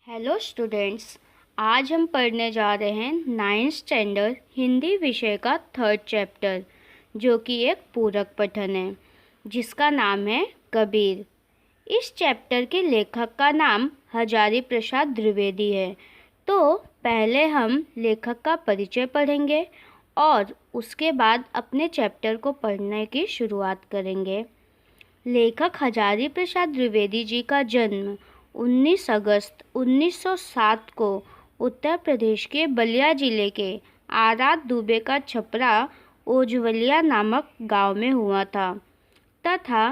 Hello students. आज हम पढ़ने जा रहे हैं 9th स्टैंडर्ड हिंदी विषय का 3rd चैप्टर, जो कि एक पूरक पठन है जिसका नाम है कबीर। इस चैप्टर के लेखक का नाम हजारी प्रसाद द्विवेदी है। तो पहले हम लेखक का परिचय पढ़ेंगे और उसके बाद अपने चैप्टर को पढ़ने की शुरुआत करेंगे। लेखक हजारी प्रसाद द्विवेदी जी का जन्म 19 अगस्त 1907 को उत्तर प्रदेश के बलिया जिले के आराद दुबे का छपरा ओझवलिया नामक गांव में हुआ था तथा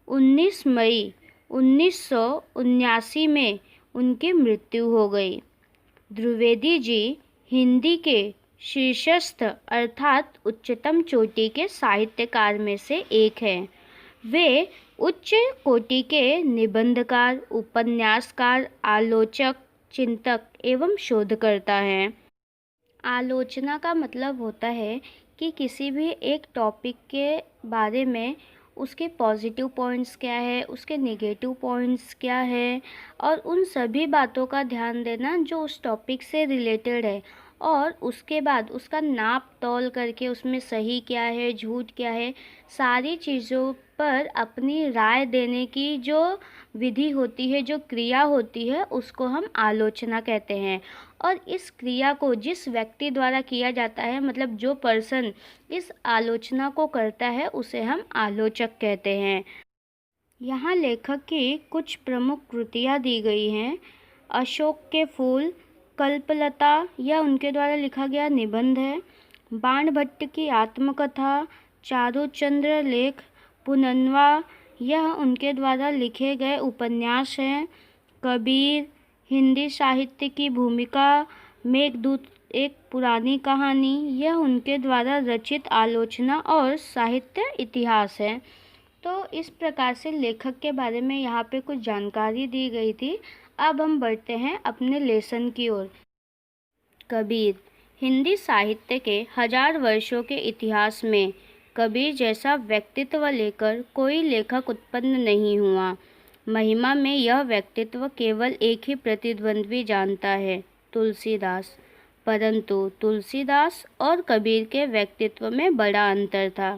19 मई 1979 में उनकी मृत्यु हो गई। द्विवेदी जी हिंदी के शीर्षस्थ अर्थात उच्चतम चोटी के साहित्यकार में से एक हैं। वे उच्च कोटि के निबंधकार, उपन्यासकार, आलोचक, चिंतक एवं शोधकर्ता हैं। आलोचना का मतलब होता है कि किसी भी एक टॉपिक के बारे में उसके पॉजिटिव पॉइंट्स क्या है, उसके नेगेटिव पॉइंट्स क्या है, और उन सभी बातों का ध्यान देना जो उस टॉपिक से रिलेटेड है, और उसके बाद उसका नाप तोल करके उसमें सही क्या है, झूठ क्या है, सारी चीज़ों पर अपनी राय देने की जो विधि होती है, जो क्रिया होती है, उसको हम आलोचना कहते हैं। और इस क्रिया को जिस व्यक्ति द्वारा किया जाता है, मतलब जो पर्सन इस आलोचना को करता है, उसे हम आलोचक कहते हैं। यहाँ लेखक की कुछ प्रमुख कृतियाँ दी गई हैं। अशोक के फूल, कल्पलता यह उनके द्वारा लिखा गया निबंध है। बाणभट्ट की आत्मकथा, चारुचंद्र लेख, पुनन्वा यह उनके द्वारा लिखे गए उपन्यास हैं। कबीर, हिंदी साहित्य की भूमिका, मेघदूत एक पुरानी कहानी यह उनके द्वारा रचित आलोचना और साहित्य इतिहास है। तो इस प्रकार से लेखक के बारे में यहाँ पे कुछ जानकारी दी गई थी। अब हम बढ़ते हैं अपने लेसन की ओर। कबीर। हिंदी साहित्य के 1000 वर्षों के इतिहास में कबीर जैसा व्यक्तित्व लेकर कोई लेखक उत्पन्न नहीं हुआ। महिमा में यह व्यक्तित्व केवल एक ही प्रतिद्वंद्वी जानता है, तुलसीदास। परंतु तुलसीदास और कबीर के व्यक्तित्व में बड़ा अंतर था।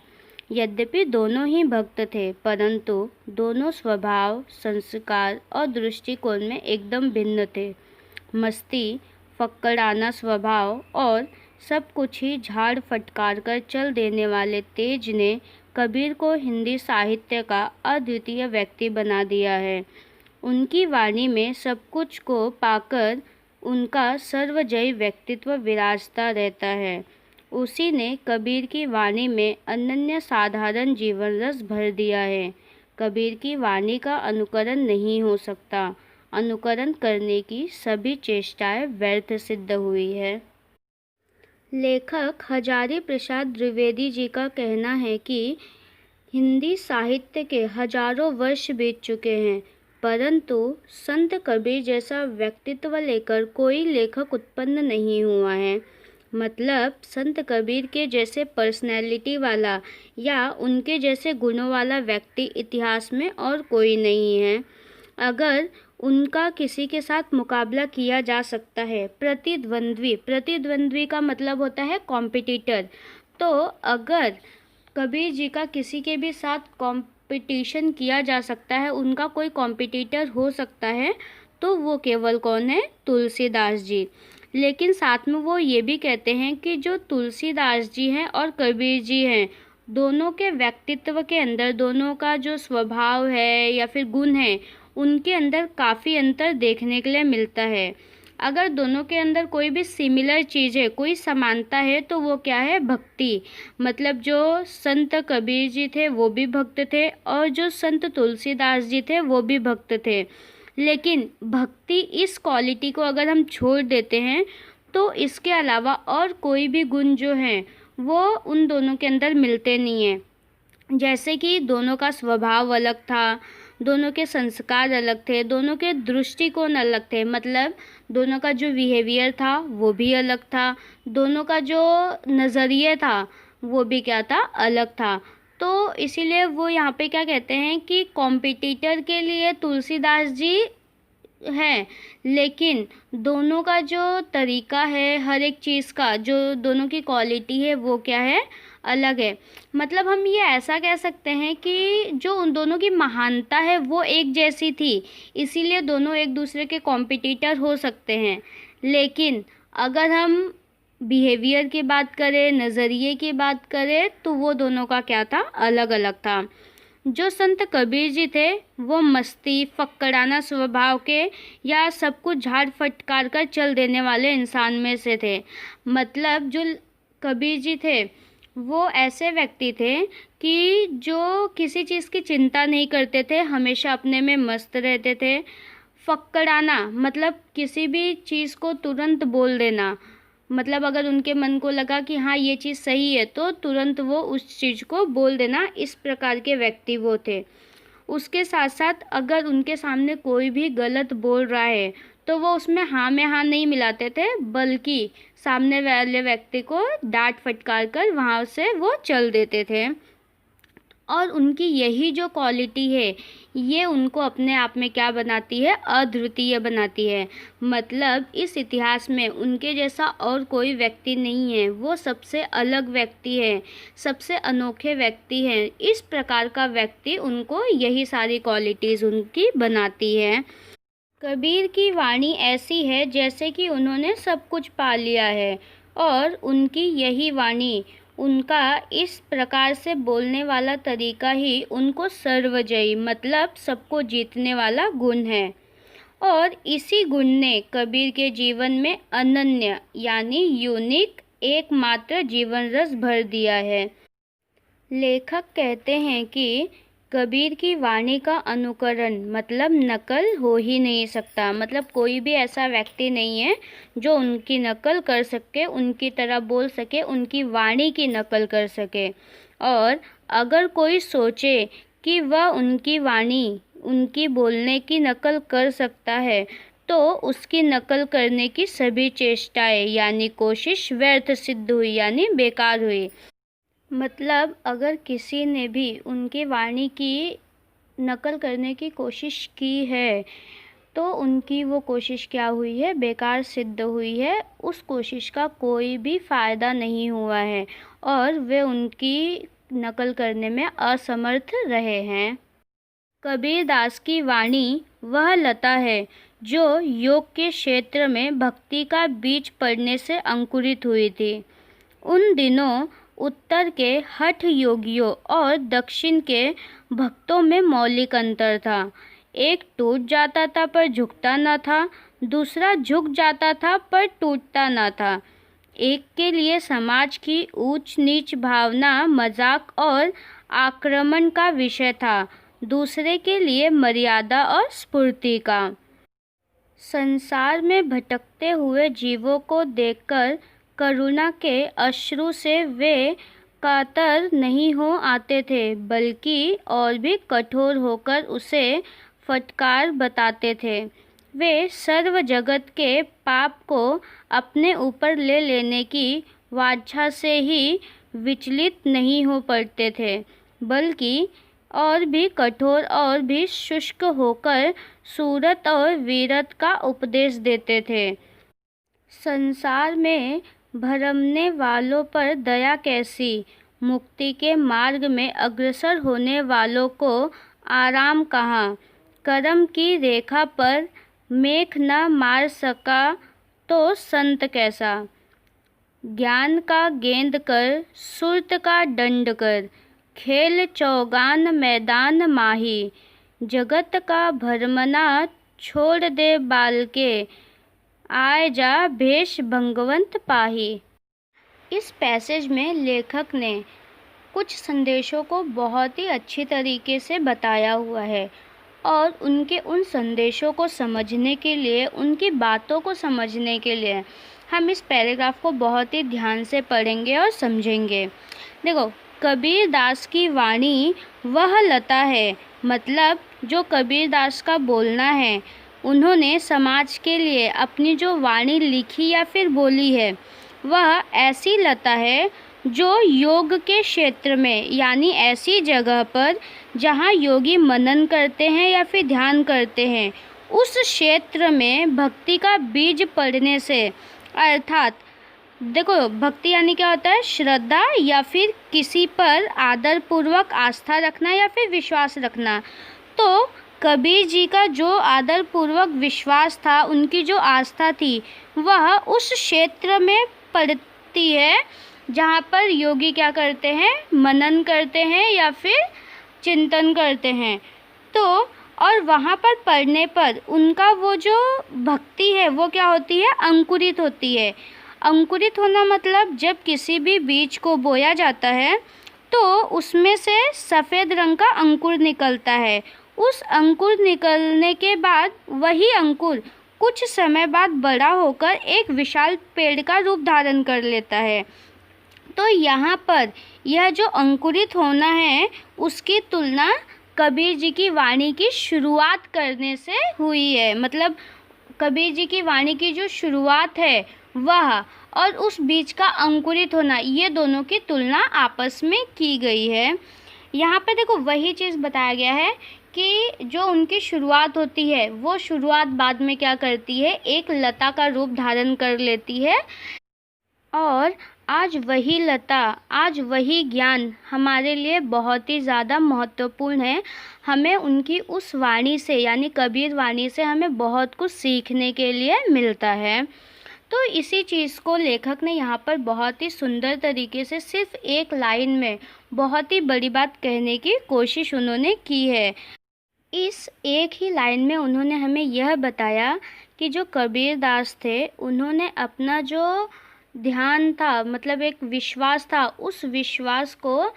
यद्यपि दोनों ही भक्त थे, परंतु दोनों स्वभाव, संस्कार और दृष्टिकोण में एकदम भिन्न थे। मस्ती, फक्कड़ाना स्वभाव और सब कुछ ही झाड़ फटकार कर चल देने वाले तेज ने कबीर को हिंदी साहित्य का अद्वितीय व्यक्ति बना दिया है। उनकी वाणी में सब कुछ को पाकर उनका सर्वजयी व्यक्तित्व विराजता रहता है। उसी ने कबीर की वाणी में अनन्य साधारण जीवन रस भर दिया है। कबीर की वाणी का अनुकरण नहीं हो सकता। अनुकरण करने की सभी चेष्टाएं व्यर्थ सिद्ध हुई है। लेखक हजारी प्रसाद द्विवेदी जी का कहना है कि हिंदी साहित्य के हजारों वर्ष बीत चुके हैं, परंतु संत कबीर जैसा व्यक्तित्व लेकर कोई लेखक उत्पन्न नहीं हुआ है। मतलब संत कबीर के जैसे पर्सनैलिटी वाला या उनके जैसे गुणों वाला व्यक्ति इतिहास में और कोई नहीं है। अगर उनका किसी के साथ मुकाबला किया जा सकता है, प्रतिद्वंद्वी का मतलब होता है कॉम्पिटिटर। तो अगर कबीर जी का किसी के भी साथ कंपटीशन किया जा सकता है, उनका कोई कॉम्पिटिटर हो सकता है, तो वो केवल कौन है? तुलसीदास जी। लेकिन साथ में वो ये भी कहते हैं कि जो तुलसीदास जी हैं और कबीर जी हैं, दोनों के व्यक्तित्व के अंदर, दोनों का जो स्वभाव है या फिर गुण है, उनके अंदर काफ़ी अंतर देखने के लिए मिलता है। अगर दोनों के अंदर कोई भी सिमिलर चीज़ है, कोई समानता है, तो वो क्या है? भक्ति। मतलब जो संत कबीर जी थे वो भी भक्त थे और जो संत तुलसीदास जी थे वो भी भक्त थे। लेकिन भक्ति इस क्वालिटी को अगर हम छोड़ देते हैं तो इसके अलावा और कोई भी गुण जो हैं वो उन दोनों के अंदर मिलते नहीं हैं। जैसे कि दोनों का स्वभाव अलग था, दोनों के संस्कार अलग थे, दोनों के दृष्टिकोण अलग थे। मतलब दोनों का जो बिहेवियर था वो भी अलग था, दोनों का जो नज़रिया था वो भी क्या था? अलग था। तो इसीलिए वो यहाँ पे क्या कहते हैं कि कॉम्पिटिटर के लिए तुलसीदास जी हैं, लेकिन दोनों का जो तरीका है, हर एक चीज़ का जो दोनों की क्वालिटी है वो क्या है, अलग है। मतलब हम ये ऐसा कह सकते हैं कि जो उन दोनों की महानता है वो एक जैसी थी, इसीलिए दोनों एक दूसरे के कॉम्पिटिटर हो सकते हैं। लेकिन अगर हम बिहेवियर की बात करें, नज़रिए की बात करें, तो वो दोनों का क्या था, अलग अलग था। जो संत कबीर जी थे वो मस्ती, फक्कड़ाना स्वभाव के या सब कुछ झाड़ फटकार कर चल देने वाले इंसान में से थे। मतलब जो कबीर जी थे वो ऐसे व्यक्ति थे कि जो किसी चीज़ की चिंता नहीं करते थे, हमेशा अपने में मस्त रहते थे। फक्कड़ाना मतलब किसी भी चीज़ को तुरंत बोल देना, मतलब अगर उनके मन को लगा कि हाँ ये चीज़ सही है तो तुरंत वो उस चीज़ को बोल देना, इस प्रकार के व्यक्ति वो थे। उसके साथ साथ अगर उनके सामने कोई भी गलत बोल रहा है तो वो उसमें हाँ में हाँ नहीं मिलाते थे, बल्कि सामने वाले व्यक्ति को डांट फटकार कर वहाँ से वो चल देते थे। और उनकी यही जो क्वालिटी है ये उनको अपने आप में क्या बनाती है, अद्वितीय बनाती है। मतलब इस इतिहास में उनके जैसा और कोई व्यक्ति नहीं है, वो सबसे अलग व्यक्ति है, सबसे अनोखे व्यक्ति हैं। इस प्रकार का व्यक्ति उनको यही सारी क्वालिटीज़ उनकी बनाती है। कबीर की वाणी ऐसी है जैसे कि उन्होंने सब कुछ पा लिया है, और उनकी यही वाणी, उनका इस प्रकार से बोलने वाला तरीका ही उनको सर्वजयी मतलब सबको जीतने वाला गुण है। और इसी गुण ने कबीर के जीवन में अनन्य यानी यूनिक एकमात्र जीवन रस भर दिया है। लेखक कहते हैं कि कबीर की वाणी का अनुकरण मतलब नकल हो ही नहीं सकता। मतलब कोई भी ऐसा व्यक्ति नहीं है जो उनकी नकल कर सके, उनकी तरह बोल सके, उनकी वाणी की नकल कर सके। और अगर कोई सोचे कि वह उनकी वाणी, उनकी बोलने की नकल कर सकता है तो उसकी नकल करने की सभी चेष्टाएं यानी कोशिश व्यर्थ सिद्ध हुई यानी बेकार हुई। मतलब अगर किसी ने भी उनकी वाणी की नकल करने की कोशिश की है तो उनकी वो कोशिश क्या हुई है, बेकार सिद्ध हुई है। उस कोशिश का कोई भी फ़ायदा नहीं हुआ है और वे उनकी नकल करने में असमर्थ रहे हैं। कबीर दास की वाणी वह लता है जो योग के क्षेत्र में भक्ति का बीज पड़ने से अंकुरित हुई थी। उन दिनों उत्तर के हठ योगियों और दक्षिण के भक्तों में मौलिक अंतर था। एक टूट जाता था पर झुकता न था, दूसरा झुक जाता था पर टूटता न था। एक के लिए समाज की ऊंच नीच भावना मजाक और आक्रमण का विषय था, दूसरे के लिए मर्यादा और स्फूर्ति का। संसार में भटकते हुए जीवों को देखकर करुणा के अश्रु से वे कातर नहीं हो आते थे, बल्कि और भी कठोर होकर उसे फटकार बताते थे। वे सर्व जगत के पाप को अपने ऊपर ले लेने की वांछा से ही विचलित नहीं हो पड़ते थे, बल्कि और भी कठोर और भी शुष्क होकर सूरत और वीरत का उपदेश देते थे। संसार में भरमने वालों पर दया कैसी, मुक्ति के मार्ग में अग्रसर होने वालों को आराम कहाँ। कर्म की रेखा पर मेघ न मार सका तो संत कैसा। ज्ञान का गेंद कर, सुरत का दंड कर, खेल चौगान मैदान माही। जगत का भरमना छोड़ दे बाल के, आए जा भेष भगवंत पाही। इस पैसेज में लेखक ने कुछ संदेशों को बहुत ही अच्छी तरीके से बताया हुआ है, और उनके उन संदेशों को समझने के लिए, उनकी बातों को समझने के लिए हम इस पैराग्राफ को बहुत ही ध्यान से पढ़ेंगे और समझेंगे। देखो, कबीर दास की वाणी वह लता है, मतलब जो कबीर दास का बोलना है, उन्होंने समाज के लिए अपनी जो वाणी लिखी या फिर बोली है वह ऐसी लता है जो योग के क्षेत्र में यानी ऐसी जगह पर जहाँ योगी मनन करते हैं या फिर ध्यान करते हैं, उस क्षेत्र में भक्ति का बीज पड़ने से, अर्थात देखो भक्ति यानी क्या होता है, श्रद्धा या फिर किसी पर आदर पूर्वक आस्था रखना या फिर विश्वास रखना। तो कबीर जी का जो आदर पूर्वक विश्वास था, उनकी जो आस्था थी, वह उस क्षेत्र में पड़ती है जहाँ पर योगी क्या करते हैं, मनन करते हैं या फिर चिंतन करते हैं। तो और वहाँ पर पढ़ने पर उनका वो जो भक्ति है वो क्या होती है, अंकुरित होती है। अंकुरित होना मतलब जब किसी भी बीज को बोया जाता है तो उसमें से सफ़ेद रंग का अंकुर निकलता है। उस अंकुर निकलने के बाद वही अंकुर कुछ समय बाद बड़ा होकर एक विशाल पेड़ का रूप धारण कर लेता है। तो यहाँ पर यह जो अंकुरित होना है उसकी तुलना कबीर जी की वाणी की शुरुआत करने से हुई है। मतलब कबीर जी की वाणी की जो शुरुआत है वह और उस बीज का अंकुरित होना, ये दोनों की तुलना आपस में की गई है। यहाँ पे देखो वही चीज़ बताया गया है कि जो उनकी शुरुआत होती है वो शुरुआत बाद में क्या करती है, एक लता का रूप धारण कर लेती है। और आज वही लता, आज वही ज्ञान हमारे लिए बहुत ही ज़्यादा महत्वपूर्ण है। हमें उनकी उस वाणी से यानी कबीर वाणी से हमें बहुत कुछ सीखने के लिए मिलता है। तो इसी चीज़ को लेखक ने यहाँ पर बहुत ही सुंदर तरीके से सिर्फ एक लाइन में बहुत ही बड़ी बात कहने की कोशिश उन्होंने की है। इस एक ही लाइन में उन्होंने हमें यह बताया कि जो कबीर दास थे उन्होंने अपना जो ध्यान था, मतलब एक विश्वास था, उस विश्वास को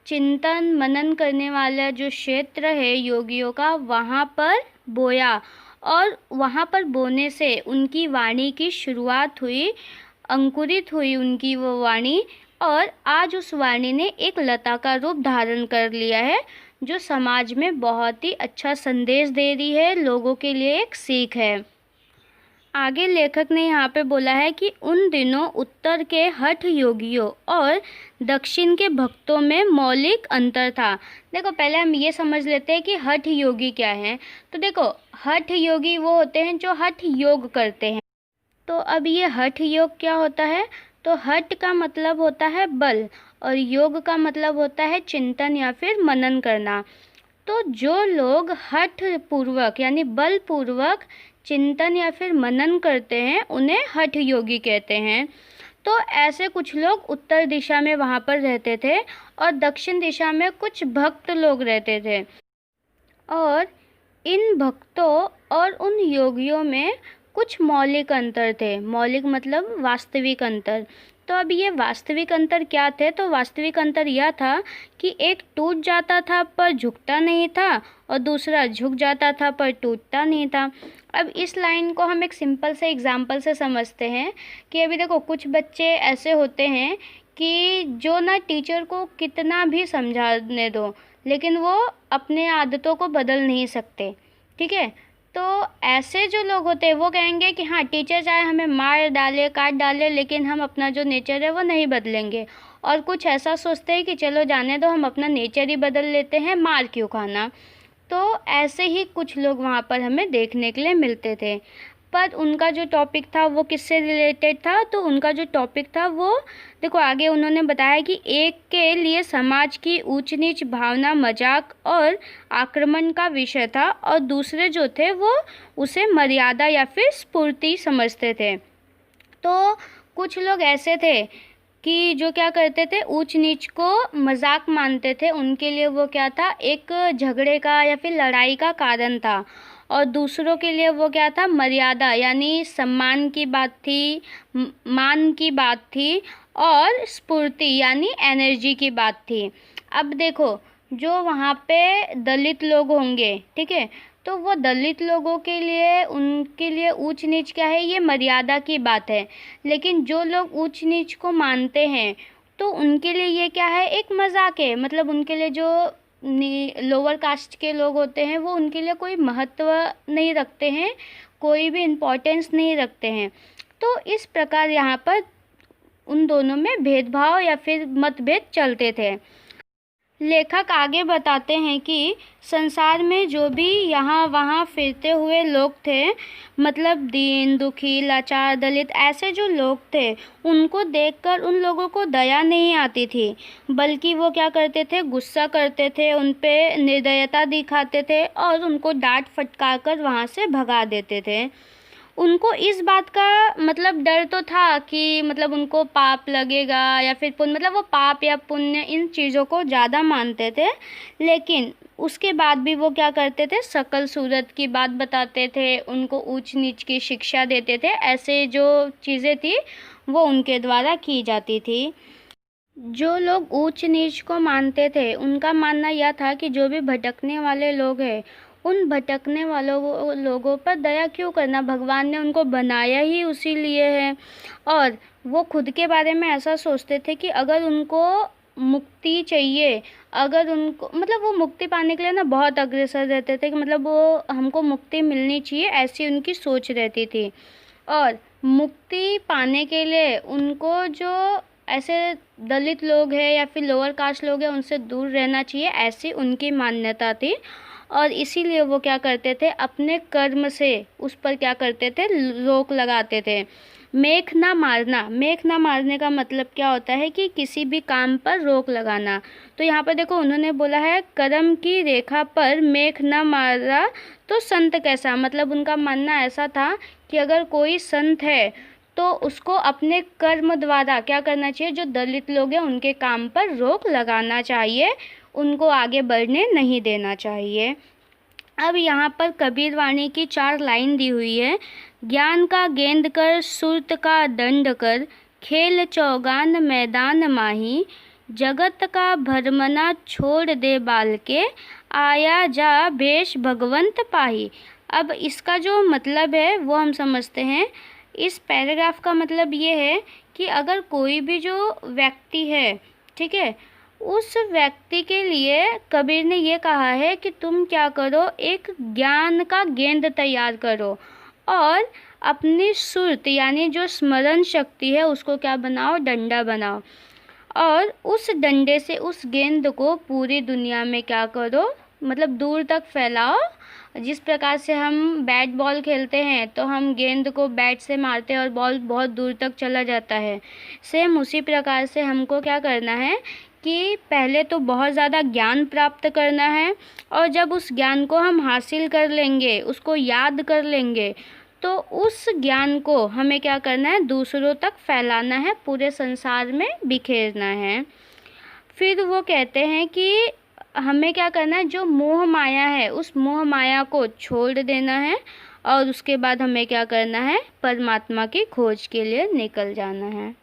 चिंतन मनन करने वाला जो क्षेत्र है योगियों का, वहाँ पर बोया और वहाँ पर बोने से उनकी वाणी की शुरुआत हुई, अंकुरित हुई उनकी वो वाणी। और आज उस वाणी ने एक लता का रूप धारण कर लिया है जो समाज में बहुत ही अच्छा संदेश दे रही है, लोगों के लिए एक सीख है। आगे लेखक ने यहाँ पे बोला है कि उन दिनों उत्तर के हठ योगियों और दक्षिण के भक्तों में मौलिक अंतर था। देखो पहले हम ये समझ लेते हैं कि हठ योगी क्या है। तो देखो हठ योगी वो होते हैं जो हठ योग करते हैं। तो अब ये हठ योग क्या होता है, तो हठ का मतलब होता है बल और योग का मतलब होता है चिंतन या फिर मनन करना। तो जो लोग हठ पूर्वक यानी बल पूर्वक चिंतन या फिर मनन करते हैं उन्हें हठ योगी कहते हैं। तो ऐसे कुछ लोग उत्तर दिशा में वहाँ पर रहते थे और दक्षिण दिशा में कुछ भक्त लोग रहते थे। और इन भक्तों और उन योगियों में कुछ मौलिक अंतर थे। मौलिक मतलब वास्तविक अंतर। तो अब ये वास्तविक अंतर क्या थे, तो वास्तविक अंतर यह था कि एक टूट जाता था पर झुकता नहीं था और दूसरा झुक जाता था पर टूटता नहीं था। अब इस लाइन को हम एक सिंपल से एग्जाम्पल से समझते हैं कि अभी देखो कुछ बच्चे ऐसे होते हैं कि जो ना टीचर को कितना भी समझाने दो लेकिन वो अपने आदतों को बदल नहीं सकते, ठीक है। तो ऐसे जो लोग होते हैं वो कहेंगे कि हाँ टीचर चाहे हमें मार डाले काट डाले लेकिन हम अपना जो नेचर है वो नहीं बदलेंगे। और कुछ ऐसा सोचते हैं कि चलो जाने दो, हम अपना नेचर ही बदल लेते हैं, मार क्यों खाना। तो ऐसे ही कुछ लोग वहाँ पर हमें देखने के लिए मिलते थे। पर उनका जो टॉपिक था वो किससे रिलेटेड था, तो उनका जो टॉपिक था वो देखो आगे उन्होंने बताया कि एक के लिए समाज की ऊंच नीच भावना मजाक और आक्रमण का विषय था और दूसरे जो थे वो उसे मर्यादा या फिर स्फूर्ति समझते थे। तो कुछ लोग ऐसे थे कि जो क्या करते थे, ऊंच नीच को मजाक मानते थे, उनके लिए वो क्या था, एक झगड़े का या फिर लड़ाई का कारण था। और दूसरों के लिए वो क्या था, मर्यादा यानी सम्मान की बात थी, मान की बात थी और स्फूर्ति यानी एनर्जी की बात थी। अब देखो जो वहाँ पे दलित लोग होंगे, ठीक है, तो वो दलित लोगों के लिए उनके लिए ऊंच नीच क्या है, ये मर्यादा की बात है। लेकिन जो लोग ऊंच नीच को मानते हैं तो उनके लिए ये क्या है, एक मजाक है। मतलब उनके लिए जो लोअर कास्ट के लोग होते हैं वो उनके लिए कोई महत्व नहीं रखते हैं, कोई भी इम्पोर्टेंस नहीं रखते हैं। तो इस प्रकार यहाँ पर उन दोनों में भेदभाव या फिर मतभेद चलते थे। लेखक आगे बताते हैं कि संसार में जो भी यहाँ वहाँ फिरते हुए लोग थे, मतलब दीन दुखी लाचार दलित ऐसे जो लोग थे, उनको देखकर उन लोगों को दया नहीं आती थी, बल्कि वो क्या करते थे, गुस्सा करते थे, उन पे निर्दयता दिखाते थे और उनको डांट फटकार कर वहाँ से भगा देते थे। उनको इस बात का मतलब डर तो था कि मतलब उनको पाप लगेगा या फिर पुण्य, मतलब वो पाप या पुण्य इन चीज़ों को ज़्यादा मानते थे। लेकिन उसके बाद भी वो क्या करते थे, शकल सूरत की बात बताते थे, उनको ऊंच नीच की शिक्षा देते थे। ऐसे जो चीज़ें थी वो उनके द्वारा की जाती थी। जो लोग ऊंच नीच को मानते थे, उनका मानना यह था कि जो भी भटकने वाले लोग हैं, उन भटकने वालों लोगों पर दया क्यों करना, भगवान ने उनको बनाया ही उसी लिए है। और वो खुद के बारे में ऐसा सोचते थे कि अगर उनको मुक्ति चाहिए, अगर उनको मतलब वो मुक्ति पाने के लिए ना बहुत अग्रसर रहते थे कि मतलब वो हमको मुक्ति मिलनी चाहिए, ऐसी उनकी सोच रहती थी। और मुक्ति पाने के लिए उनको जो ऐसे दलित लोग हैं या फिर लोअर कास्ट लोग हैं, उनसे दूर रहना चाहिए, ऐसी उनकी मान्यता थी। और इसीलिए वो क्या करते थे, अपने कर्म से उस पर क्या करते थे, रोक लगाते थे। मेख ना मारना, मेख ना मारने का मतलब क्या होता है कि किसी भी काम पर रोक लगाना। तो यहाँ पर देखो उन्होंने बोला है कर्म की रेखा पर मेख ना मारा तो संत कैसा, मतलब उनका मानना ऐसा था कि अगर कोई संत है तो उसको अपने कर्म द्वारा क्या करना चाहिए, जो दलित लोग हैं उनके काम पर रोक लगाना चाहिए, उनको आगे बढ़ने नहीं देना चाहिए। अब यहाँ पर कबीर वाणी की 4 लाइन दी हुई है। ज्ञान का गेंद कर सुरत का दंड कर, खेल चौगान मैदान माही, जगत का भरमना छोड़ दे बाल के, आया जा भेष भगवंत पाही। अब इसका जो मतलब है वो हम समझते हैं। इस पैराग्राफ का मतलब ये है कि अगर कोई भी जो व्यक्ति है, ठीक है, उस व्यक्ति के लिए कबीर ने ये कहा है कि तुम क्या करो, एक ज्ञान का गेंद तैयार करो और अपनी सुरत यानी जो स्मरण शक्ति है उसको क्या बनाओ, डंडा बनाओ, और उस डंडे से उस गेंद को पूरी दुनिया में क्या करो, मतलब दूर तक फैलाओ। जिस प्रकार से हम बैट बॉल खेलते हैं तो हम गेंद को बैट से मारते हैं और बॉल बहुत दूर तक चला जाता है, सेम उसी प्रकार से हमको क्या करना है कि पहले तो बहुत ज़्यादा ज्ञान प्राप्त करना है, और जब उस ज्ञान को हम हासिल कर लेंगे, उसको याद कर लेंगे, तो उस ज्ञान को हमें क्या करना है, दूसरों तक फैलाना है, पूरे संसार में बिखेरना है। फिर वो कहते हैं कि हमें क्या करना है, जो मोह माया है उस मोह माया को छोड़ देना है, और उसके बाद हमें क्या करना है, परमात्मा की खोज के लिए निकल जाना है।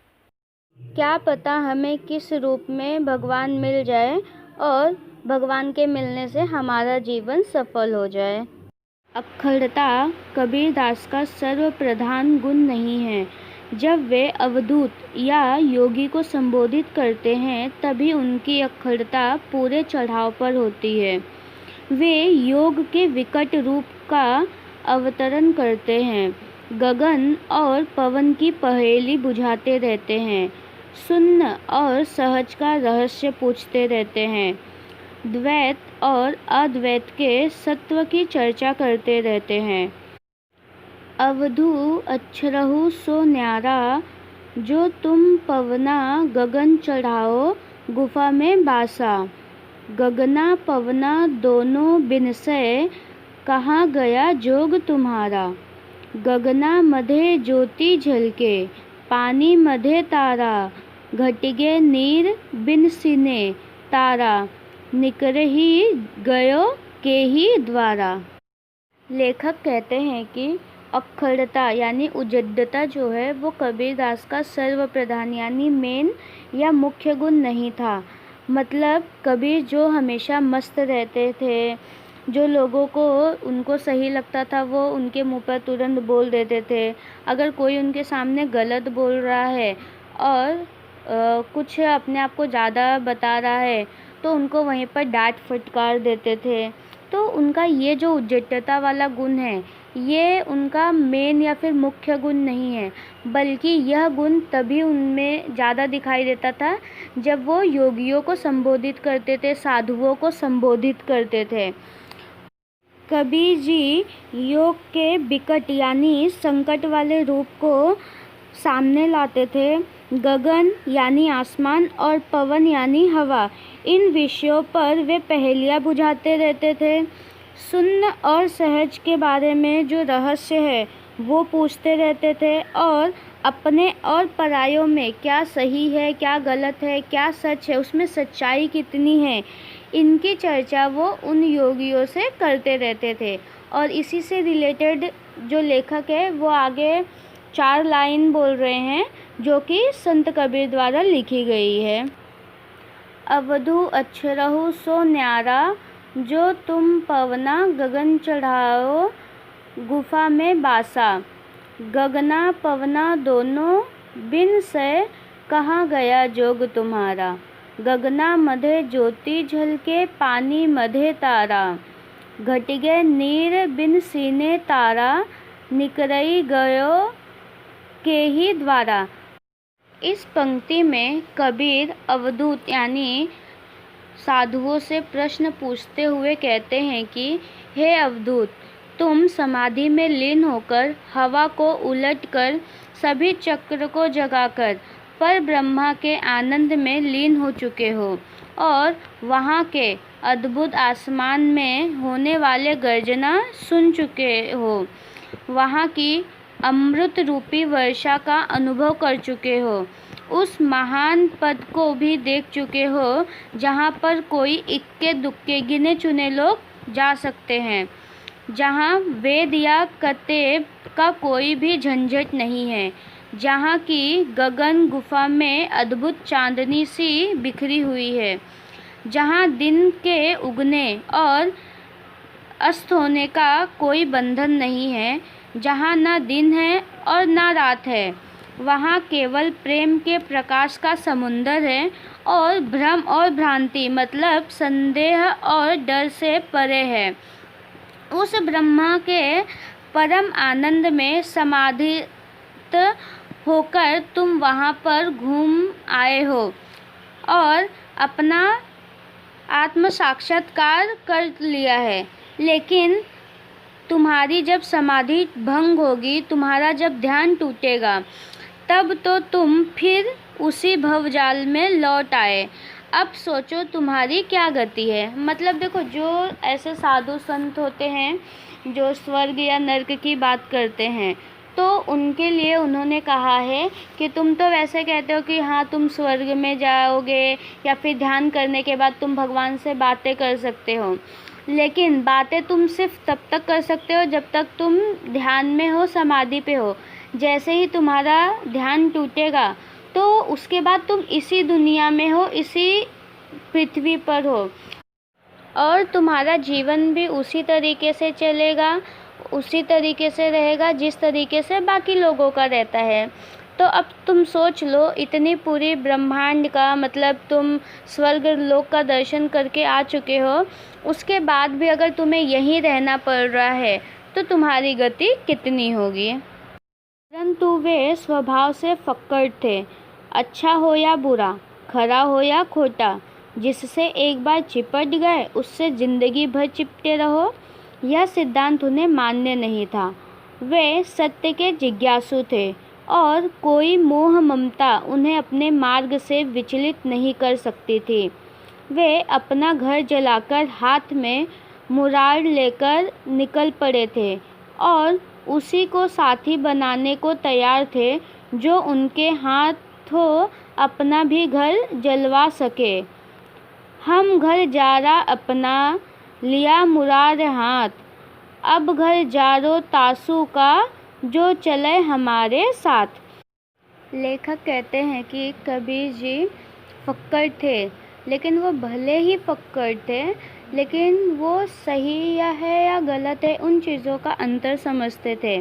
क्या पता हमें किस रूप में भगवान मिल जाए और भगवान के मिलने से हमारा जीवन सफल हो जाए। अक्खड़ता कबीरदास का सर्वप्रधान गुण नहीं है। जब वे अवधूत या योगी को संबोधित करते हैं तभी उनकी अक्खड़ता पूरे चढ़ाव पर होती है। वे योग के विकट रूप का अवतरण करते हैं, गगन और पवन की पहेली बुझाते रहते हैं, शून्य और सहज का रहस्य पूछते रहते हैं, द्वैत और अद्वैत के सत्व की चर्चा करते रहते हैं। अवधू अक्षरहु सो न्यारा, जो तुम पवना गगन चढ़ाओ गुफा में बासा, गगना पवना दोनों बिनसै, कहाँ गया जोग तुम्हारा, गगना मधे ज्योति झलके, पानी मधे तारा, घटिगे नीर बिन सिने तारा, निकर ही गयो के ही द्वारा। लेखक कहते हैं कि अक्खड़ता यानी उजड्डता जो है वो कबीरदास का सर्वप्रधान यानी मेन या मुख्य गुण नहीं था। मतलब कबीर जो हमेशा मस्त रहते थे, जो लोगों को उनको सही लगता था वो उनके मुंह पर तुरंत बोल देते थे। अगर कोई उनके सामने गलत बोल रहा है और कुछ अपने आप को ज़्यादा बता रहा है तो उनको वहीं पर डांट फटकार देते थे। तो उनका ये जो उद्यतता वाला गुण है, ये उनका मेन या फिर मुख्य गुण नहीं है, बल्कि यह गुण तभी उनमें ज़्यादा दिखाई देता था जब वो योगियों को संबोधित करते थे, साधुओं को संबोधित करते थे। कबीर जी योग के विकट यानी संकट वाले रूप को सामने लाते थे। गगन यानी आसमान और पवन यानी हवा, इन विषयों पर वे पहेलियाँ बुझाते रहते थे। शून्य और सहज के बारे में जो रहस्य है वो पूछते रहते थे, और अपने और परायों में क्या सही है, क्या गलत है, क्या सच है, उसमें सच्चाई कितनी है, इनकी चर्चा वो उन योगियों से करते रहते थे। और इसी से रिलेटेड जो लेखक है वो आगे 4 लाइन बोल रहे हैं जो कि संत कबीर द्वारा लिखी गई है। अवधू अक्षरहु सो न्यारा, जो तुम पवना गगन चढ़ाओ गुफा में बासा। गगना पवना दोनों बिन से, कहाँ गया जोग तुम्हारा। गगना मधे ज्योति झलके, पानी मधे तारा। घट गए नीर बिन सीने तारा, निकरई गयो के ही द्वारा। इस पंक्ति में कबीर अवधूत यानी साधुओं से प्रश्न पूछते हुए कहते हैं कि हे अवधूत, तुम समाधि में लीन होकर हवा को उलटकर सभी चक्र को जगाकर पर ब्रह्मा के आनंद में लीन हो चुके हो, और वहाँ के अद्भुत आसमान में होने वाले गर्जना सुन चुके हो, वहाँ की अमृत रूपी वर्षा का अनुभव कर चुके हो, उस महान पद को भी देख चुके हो जहाँ पर कोई इक्के दुक्के गिने चुने लोग जा सकते हैं, जहाँ वेद या कतेब का कोई भी झंझट नहीं है, जहाँ की गगन गुफा में अद्भुत चांदनी सी बिखरी हुई है, जहाँ दिन के उगने और अस्त होने का कोई बंधन नहीं है, जहाँ ना दिन है और ना रात है, वहाँ केवल प्रेम के प्रकाश का समुंदर है, और भ्रम और भ्रांति मतलब संदेह और डर से परे है। उस ब्रह्मा के परम आनंद में समाधित होकर तुम वहाँ पर घूम आए हो और अपना आत्म साक्षात्कार कर लिया है, लेकिन तुम्हारी जब समाधि भंग होगी, तुम्हारा जब ध्यान टूटेगा, तब तो तुम फिर उसी भवजाल में लौट आए। अब सोचो तुम्हारी क्या गति है। मतलब देखो, जो ऐसे साधु संत होते हैं जो स्वर्ग या नर्क की बात करते हैं, तो उनके लिए उन्होंने कहा है कि तुम तो वैसे कहते हो कि हाँ तुम स्वर्ग में जाओगे या फिर ध्यान करने के बाद तुम भगवान से बातें कर सकते हो, लेकिन बातें तुम सिर्फ तब तक कर सकते हो जब तक तुम ध्यान में हो, समाधि पे हो। जैसे ही तुम्हारा ध्यान टूटेगा तो उसके बाद तुम इसी दुनिया में हो, इसी पृथ्वी पर हो, और तुम्हारा जीवन भी उसी तरीके से चलेगा, उसी तरीके से रहेगा जिस तरीके से बाकी लोगों का रहता है। तो अब तुम सोच लो, इतनी पूरी ब्रह्मांड का मतलब तुम स्वर्ग लोक का दर्शन करके आ चुके हो, उसके बाद भी अगर तुम्हें यहीं रहना पड़ रहा है तो तुम्हारी गति कितनी होगी। परंतु वे स्वभाव से फक्कड़ थे, अच्छा हो या बुरा, खरा हो या खोटा, जिससे एक बार चिपट गए उससे जिंदगी भर चिपटे रहो, यह सिद्धांत उन्हें मान्य नहीं था। वे सत्य के जिज्ञासु थे और कोई मोह ममता उन्हें अपने मार्ग से विचलित नहीं कर सकती थी। वे अपना घर जलाकर हाथ में मुरार लेकर निकल पड़े थे और उसी को साथी बनाने को तैयार थे जो उनके हाथों अपना भी घर जलवा सके। हम घर जारा अपना लिया मुरार हाथ, अब घर जारो तासू का जो चले हमारे साथ। लेखक कहते हैं कि कबीर जी फक्कड़ थे, लेकिन वो भले ही फक्कड़ थे, लेकिन वो सही या गलत है उन चीज़ों का अंतर समझते थे।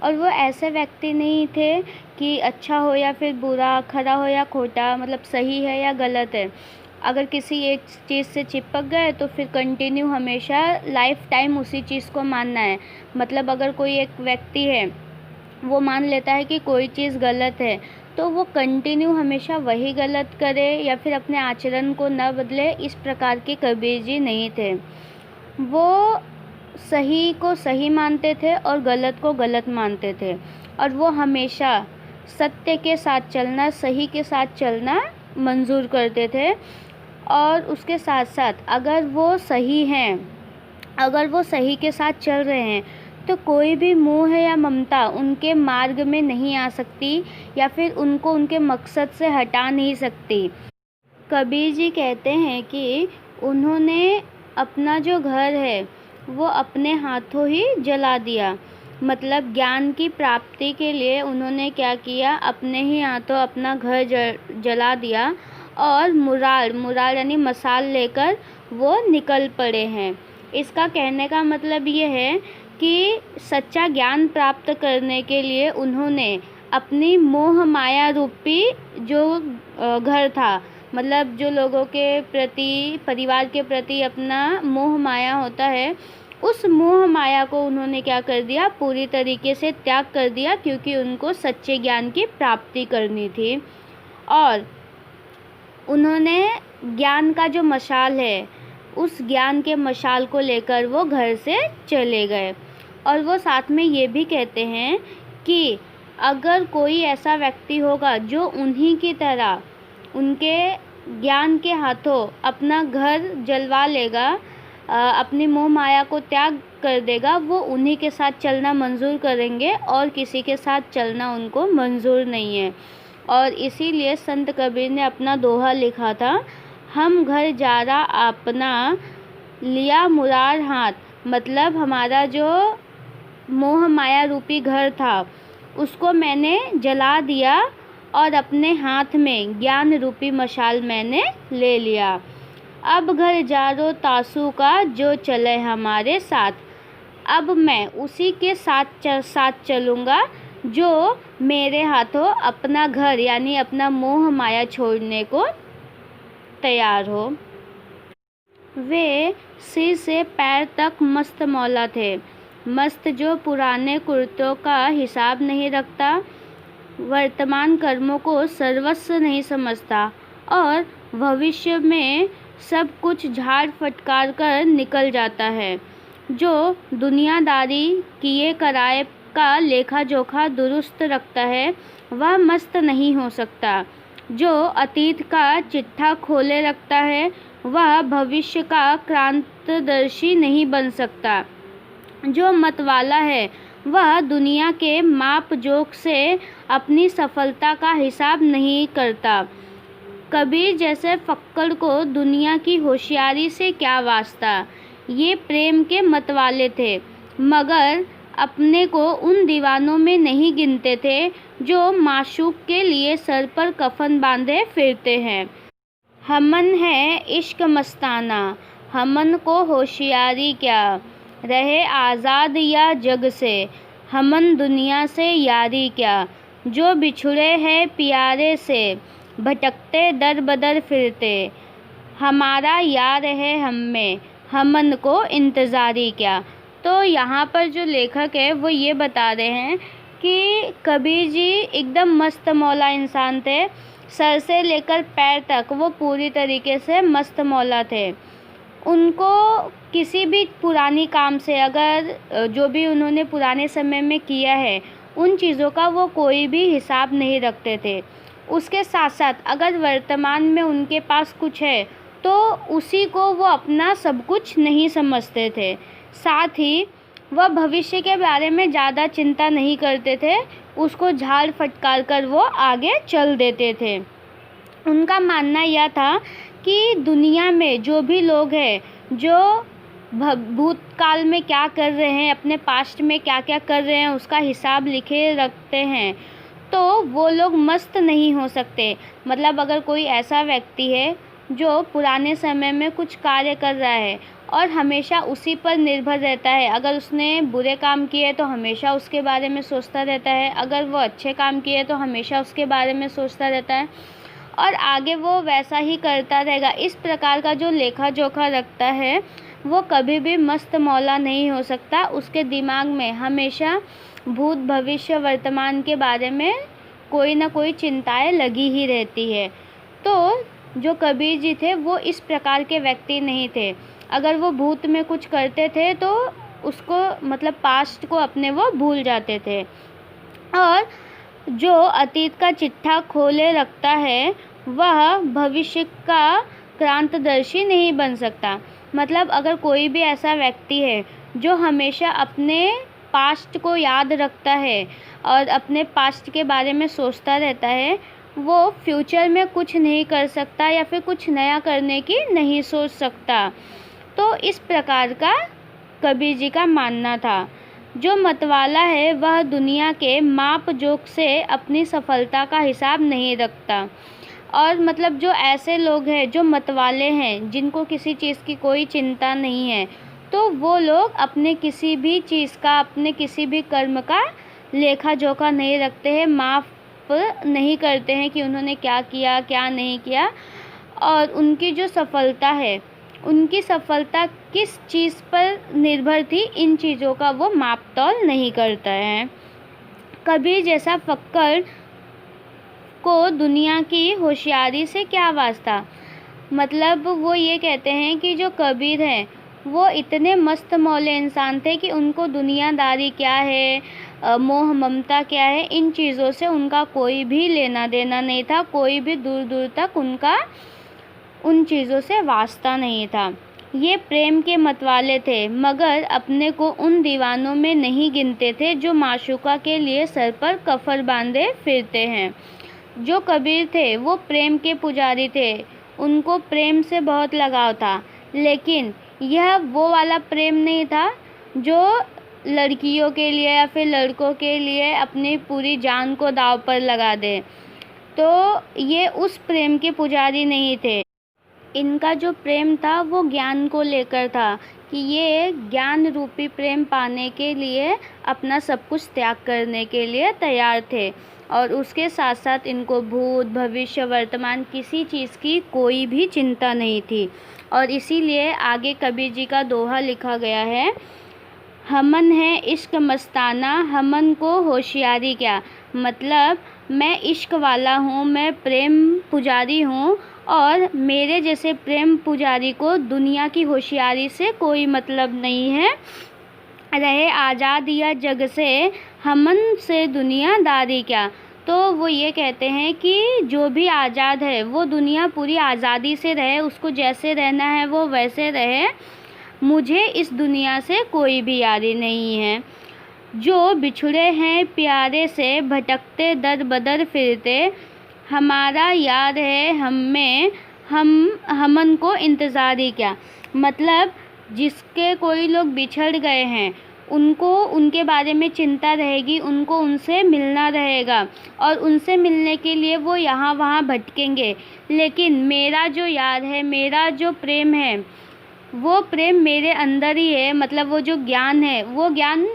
और वो ऐसे व्यक्ति नहीं थे कि अच्छा हो या फिर बुरा, खरा हो या खोटा, मतलब सही है या गलत है। अगर किसी एक चीज़ से चिपक गए तो फिर कंटिन्यू हमेशा लाइफ टाइम उसी चीज़ को मानना है। मतलब अगर कोई एक व्यक्ति है, वो मान लेता है कि कोई चीज़ गलत है, तो वो कंटिन्यू हमेशा वही गलत करे या फिर अपने आचरण को न बदले। इस प्रकार के कबीर जी नहीं थे। वो सही को सही मानते थे और गलत को गलत मानते थे, और वो हमेशा सत्य के साथ चलना, सही के साथ चलना मंजूर करते थे। और उसके साथ साथ अगर वो सही हैं, अगर वो सही के साथ चल रहे हैं, तो कोई भी मोह या ममता उनके मार्ग में नहीं आ सकती या फिर उनको उनके मकसद से हटा नहीं सकती। कबीर जी कहते हैं कि उन्होंने अपना जो घर है वो अपने हाथों ही जला दिया। मतलब ज्ञान की प्राप्ति के लिए उन्होंने क्या किया, अपने ही हाथों अपना घर जला दिया और मुराल यानी मसाल लेकर वो निकल पड़े हैं। इसका कहने का मतलब ये है कि सच्चा ज्ञान प्राप्त करने के लिए उन्होंने अपनी मोह माया रूपी जो घर था, मतलब जो लोगों के प्रति, परिवार के प्रति अपना मोह माया होता है, उस मोह माया को उन्होंने क्या कर दिया, पूरी तरीके से त्याग कर दिया, क्योंकि उनको सच्चे ज्ञान की प्राप्ति करनी थी। और उन्होंने ज्ञान का जो मशाल है, उस ज्ञान के मशाल को लेकर वो घर से चले गए। और वो साथ में ये भी कहते हैं कि अगर कोई ऐसा व्यक्ति होगा जो उन्हीं की तरह उनके ज्ञान के हाथों अपना घर जलवा लेगा, अपनी मोह माया को त्याग कर देगा, वो उन्हीं के साथ चलना मंजूर करेंगे और किसी के साथ चलना उनको मंजूर नहीं है। और इसीलिए संत कबीर ने अपना दोहा लिखा था, हम घर जारा अपना लिया मुरार हाथ। मतलब हमारा जो मोह माया रूपी घर था उसको मैंने जला दिया और अपने हाथ में ज्ञान रूपी मशाल मैंने ले लिया। अब घर जारो तासू का जो चले हमारे साथ। अब मैं उसी के साथ चलूँगा जो मेरे हाथों अपना घर यानी अपना मोह माया छोड़ने को तैयार हो। वे सिर से पैर तक मस्त मौला थे। मस्त जो पुराने कुर्तों का हिसाब नहीं रखता, वर्तमान कर्मों को सर्वस्व नहीं समझता और भविष्य में सब कुछ झाड़ फटकार कर निकल जाता है। जो दुनियादारी किए कराए का लेखा जोखा दुरुस्त रखता है, वह मस्त नहीं हो सकता। जो अतीत का चिट्ठा खोले रखता है, वह भविष्य का क्रांतदर्शी नहीं बन सकता। जो मतवाला है, वह दुनिया के माप जोख से अपनी सफलता का हिसाब नहीं करता। कबीर जैसे फक्कड़ को दुनिया की होशियारी से क्या वास्ता। ये प्रेम के मतवाले थे, मगर अपने को उन दीवानों में नहीं गिनते थे जो माशूक के लिए सर पर कफन बांधे फिरते हैं। हमन है इश्क मस्ताना, हमन को होशियारी क्या। रहे आज़ाद या जग से, हमन दुनिया से यारी क्या। जो बिछुड़े हैं प्यारे से, भटकते दर बदर फिरते। हमारा यार है हम में, हमन को इंतज़ारी क्या। तो यहाँ पर जो लेखक है वो ये बता रहे हैं कि कबीर जी एकदम मस्त मौला इंसान थे। सर से लेकर पैर तक वो पूरी तरीके से मस्त मौला थे। उनको किसी भी पुरानी काम से, अगर जो भी उन्होंने पुराने समय में किया है, उन चीज़ों का वो कोई भी हिसाब नहीं रखते थे। उसके साथ साथ अगर वर्तमान में उनके पास कुछ है तो उसी को वो अपना सब कुछ नहीं समझते थे। साथ ही वह भविष्य के बारे में ज़्यादा चिंता नहीं करते थे, उसको झाड़ फटकार कर वो आगे चल देते थे। उनका मानना यह था कि दुनिया में जो भी लोग हैं, जो भूतकाल में क्या कर रहे हैं, अपने पास्ट में क्या क्या कर रहे हैं, उसका हिसाब लिखे रखते हैं, तो वो लोग मस्त नहीं हो सकते। मतलब अगर कोई ऐसा व्यक्ति है जो पुराने समय में कुछ कार्य कर रहा है और हमेशा उसी पर निर्भर रहता है, अगर उसने बुरे काम किए तो हमेशा उसके बारे में सोचता रहता है, अगर वो अच्छे काम किए तो हमेशा उसके बारे में सोचता रहता है, और आगे वो वैसा ही करता रहेगा। इस प्रकार का जो लेखा जोखा रखता है वो कभी भी मस्त मौला नहीं हो सकता। उसके दिमाग में हमेशा भूत भविष्य वर्तमान के बारे में कोई ना कोई चिंताएं लगी ही रहती है। तो जो कबीर जी थे वो इस प्रकार के व्यक्ति नहीं थे। अगर वो भूत में कुछ करते थे तो उसको मतलब पास्ट को अपने वो भूल जाते थे। और जो अतीत का चिट्ठा खोले रखता है वह भविष्य का क्रांतदर्शी नहीं बन सकता। मतलब अगर कोई भी ऐसा व्यक्ति है जो हमेशा अपने पास्ट को याद रखता है और अपने पास्ट के बारे में सोचता रहता है, वो फ्यूचर में कुछ नहीं कर सकता या फिर कुछ नया करने की नहीं सोच सकता। तो इस प्रकार का कबीर जी का मानना था। जो मतवाला है वह दुनिया के माप जोक से अपनी सफलता का हिसाब नहीं रखता। और मतलब जो ऐसे लोग हैं जो मतवाले हैं, जिनको किसी चीज़ की कोई चिंता नहीं है, तो वो लोग अपने किसी भी चीज़ का, अपने किसी भी कर्म का लेखा जोखा नहीं रखते हैं, माप नहीं करते हैं कि उन्होंने क्या किया क्या नहीं किया। और उनकी जो सफलता है, उनकी सफलता किस चीज़ पर निर्भर थी, इन चीज़ों का वो माप तौल नहीं करता है। कबीर जैसा फक्कर को दुनिया की होशियारी से क्या वास्ता। मतलब वो ये कहते हैं कि जो कबीर है वो इतने मस्त मौले इंसान थे कि उनको दुनियादारी क्या है, मोह ममता क्या है, इन चीज़ों से उनका कोई भी लेना देना नहीं था। कोई भी दूर दूर तक उनका उन चीज़ों से वास्ता नहीं था। ये प्रेम के मतवाले थे, मगर अपने को उन दीवानों में नहीं गिनते थे जो माशूका के लिए सर पर कफर बांधे फिरते हैं। जो कबीर थे वो प्रेम के पुजारी थे। उनको प्रेम से बहुत लगाव था, लेकिन यह वो वाला प्रेम नहीं था जो लड़कियों के लिए या फिर लड़कों के लिए अपनी पूरी जान को दांव पर लगा दे। तो ये उस प्रेम के पुजारी नहीं थे। इनका जो प्रेम था वो ज्ञान को लेकर था कि ये ज्ञान रूपी प्रेम पाने के लिए अपना सब कुछ त्याग करने के लिए तैयार थे। और उसके साथ साथ इनको भूत भविष्य वर्तमान किसी चीज़ की कोई भी चिंता नहीं थी। और इसीलिए आगे कबीर जी का दोहा लिखा गया है, हमन है इश्क मस्ताना, हमन को होशियारी क्या। मतलब मैं इश्क वाला हूँ, मैं प्रेम पुजारी हूँ, और मेरे जैसे प्रेम पुजारी को दुनिया की होशियारी से कोई मतलब नहीं है। रहे आज़ाद या जग से, हमन से दुनियादारी क्या। तो वो ये कहते हैं कि जो भी आज़ाद है वो दुनिया पूरी आज़ादी से रहे, उसको जैसे रहना है वो वैसे रहे, मुझे इस दुनिया से कोई भी यारी नहीं है। जो बिछुड़े हैं प्यारे से, भटकते दर बदर फिरते, हमारा यार है हमें, हमन को इंतज़ार ही क्या। मतलब जिसके कोई लोग बिछड़ गए हैं उनको उनके बारे में चिंता रहेगी, उनको उनसे मिलना रहेगा और उनसे मिलने के लिए वो यहाँ वहाँ भटकेंगे। लेकिन मेरा जो यार है, मेरा जो प्रेम है, वो प्रेम मेरे अंदर ही है। मतलब वो जो ज्ञान है वो ज्ञान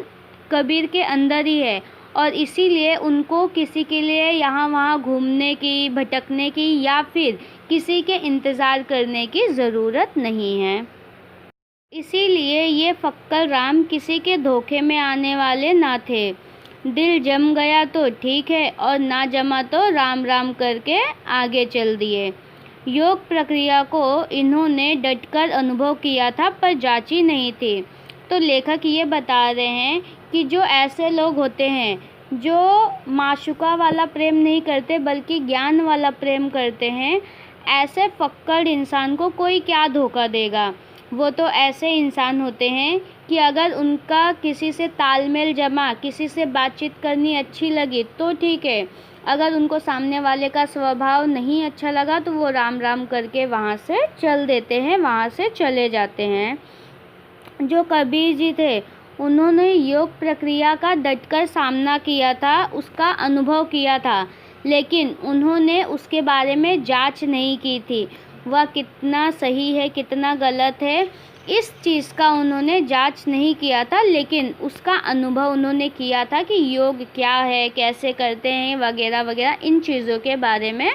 कबीर के अंदर ही है, और इसीलिए उनको किसी के लिए यहाँ वहाँ घूमने की, भटकने की या फिर किसी के इंतज़ार करने की ज़रूरत नहीं है। इसीलिए ये फक्कर राम किसी के धोखे में आने वाले ना थे। दिल जम गया तो ठीक है, और ना जमा तो राम राम करके आगे चल दिए। योग प्रक्रिया को इन्होंने डटकर अनुभव किया था पर जांची नहीं थी। तो लेखक ये बता रहे हैं कि जो ऐसे लोग होते हैं जो माशूका वाला प्रेम नहीं करते बल्कि ज्ञान वाला प्रेम करते हैं, ऐसे फक्कड़ इंसान को कोई क्या धोखा देगा। वो तो ऐसे इंसान होते हैं कि अगर उनका किसी से तालमेल जमा, किसी से बातचीत करनी अच्छी लगी तो ठीक है, अगर उनको सामने वाले का स्वभाव नहीं अच्छा लगा तो वो राम राम करके वहाँ से चल देते हैं, वहाँ से चले जाते हैं। जो कबीर जी थे उन्होंने योग प्रक्रिया का डटकर सामना किया था, उसका अनुभव किया था, लेकिन उन्होंने उसके बारे में जांच नहीं की थी। वह कितना सही है कितना गलत है इस चीज़ का उन्होंने जांच नहीं किया था, लेकिन उसका अनुभव उन्होंने किया था कि योग क्या है, कैसे करते हैं, वगैरह वगैरह, इन चीज़ों के बारे में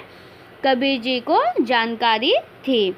कबीर जी को जानकारी थी।